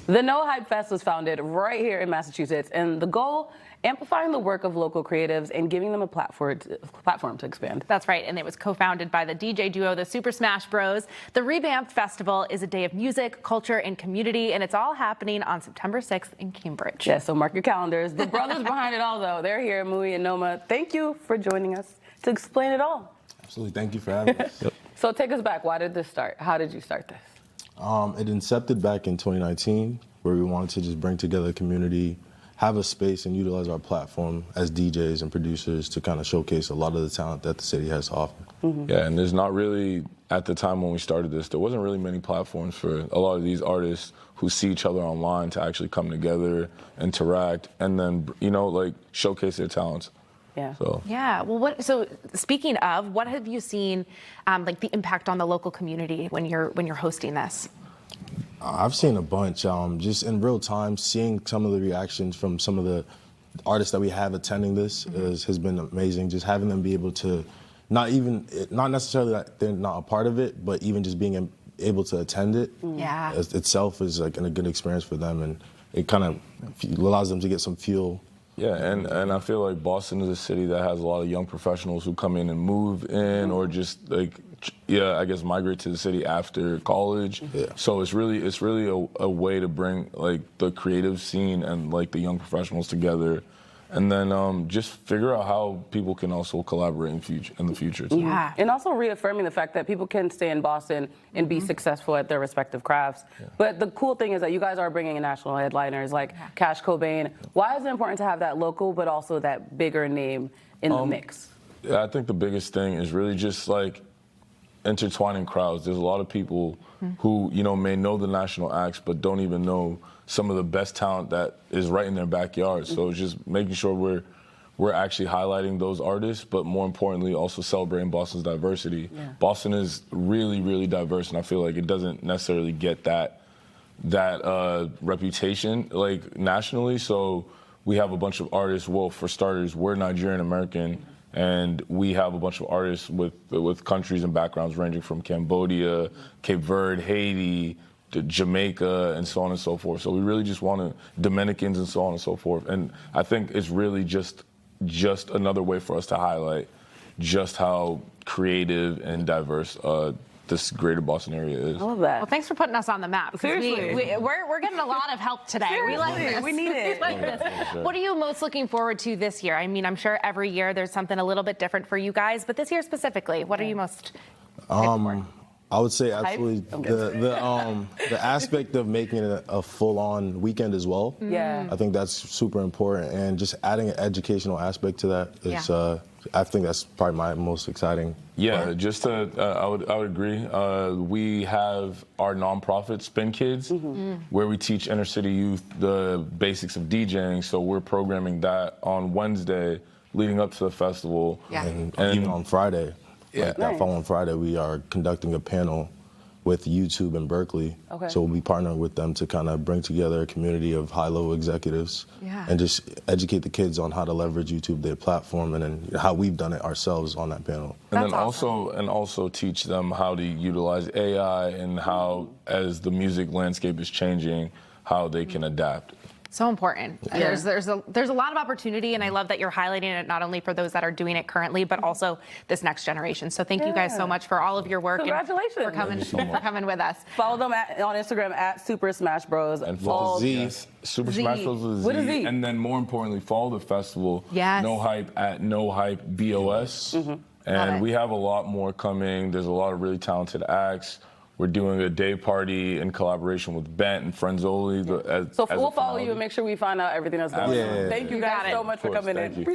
The No Hype Fest was founded right here in Massachusetts, and the goal, amplifying the work of local creatives and giving them a platform to expand. That's right, and it was co-founded by the DJ duo, the SuperSmashBroz. The revamped festival is a day of music, culture, and community, and it's all happening on September 6th in Cambridge. Yeah, so mark your calendars. The brothers behind it all, though, they're here, Muyi and Noma. Thank you for joining us to explain it all. Absolutely, thank you for having us. Yep. So take us back. Why did this start? How did you start this? It incepted back in 2019, where we wanted to just bring together a community, have a space, and utilize our platform as DJs and producers to kind of showcase a lot of the talent that the city has to offer. Mm-hmm. Yeah, and there's not really, at the time when we started this, there wasn't really many platforms for a lot of these artists who see each other online to actually come together, interact, and then, you know, like, showcase their talents. Yeah. So. Yeah. Well, so speaking of, what have you seen, like the impact on the local community when you're hosting this? I've seen a bunch. Just in real time, seeing some of the reactions from some of the artists that we have attending this has been amazing. Just having them be able to, not necessarily that they're not a part of it, but even just being able to attend it itself is like a good experience for them, and it kind of allows them to get some fuel. Yeah, and I feel like Boston is a city that has a lot of young professionals who come in and move in, or just like, I guess migrate to the city after college. Yeah. So it's really a way to bring like the creative scene and like the young professionals together, and then just figure out how people can also collaborate in the future too. Yeah, and also reaffirming the fact that people can stay in Boston and be successful at their respective crafts. Yeah. But the cool thing is that you guys are bringing in national headliners like Cash Cobain. Why is it important to have that local, but also that bigger name in the mix? Yeah, I think the biggest thing is really just like intertwining crowds. There's a lot of people who, you know, may know the national acts, but don't even know some of the best talent that is right in their backyard. So it's just making sure we're actually highlighting those artists, but more importantly, also celebrating Boston's diversity. Yeah. Boston is really, really diverse, and I feel like it doesn't necessarily get that reputation like nationally. So we have a bunch of artists. Well, for starters, we're Nigerian American, and we have a bunch of artists with countries and backgrounds ranging from Cambodia, Cape Verde, Haiti, to Jamaica, and so on and so forth. So we really just want to, Dominicans and so on and so forth. And I think it's really just another way for us to highlight just how creative and diverse this greater Boston area is. I love that. Well, thanks for putting us on the map. Seriously. We're getting a lot of help today. Seriously. We like this. We need it. We like this. Sure. What are you most looking forward to this year? I mean, I'm sure every year there's something a little bit different for you guys, but this year specifically, what are you most excited for? I would say absolutely the aspect of making it a full-on weekend as well. Yeah, I think that's super important, and just adding an educational aspect to that is, I think that's probably my most exciting. Yeah, part. just I would agree. We have our nonprofit Spin Kids, where we teach inner city youth the basics of DJing. So we're programming that on Wednesday, leading up to the festival, and even on Friday. Yeah. Like that following Friday, we are conducting a panel with YouTube in Berkeley. Okay. So we'll be partnering with them to kind of bring together a community of high-level executives and just educate the kids on how to leverage YouTube, their platform, and then how we've done it ourselves on that panel. And then also teach them how to utilize AI and how, as the music landscape is changing, how they can adapt. So important. Yeah. There's a lot of opportunity, and I love that you're highlighting it not only for those that are doing it currently, but also this next generation. So thank you guys so much for all of your work. Congratulations. And for coming with us. Follow them on Instagram at SuperSmashBroz. And follow SuperSmashBroz with a Z. What is Z? And then more importantly, follow the festival. Yes. No Hype at No Hype BOS. And we have a lot more coming. There's a lot of really talented acts. We're doing a day party in collaboration with Bent and Frenzoli. So we'll follow you and make sure we find out everything that's going on. Thank you guys so much for coming in.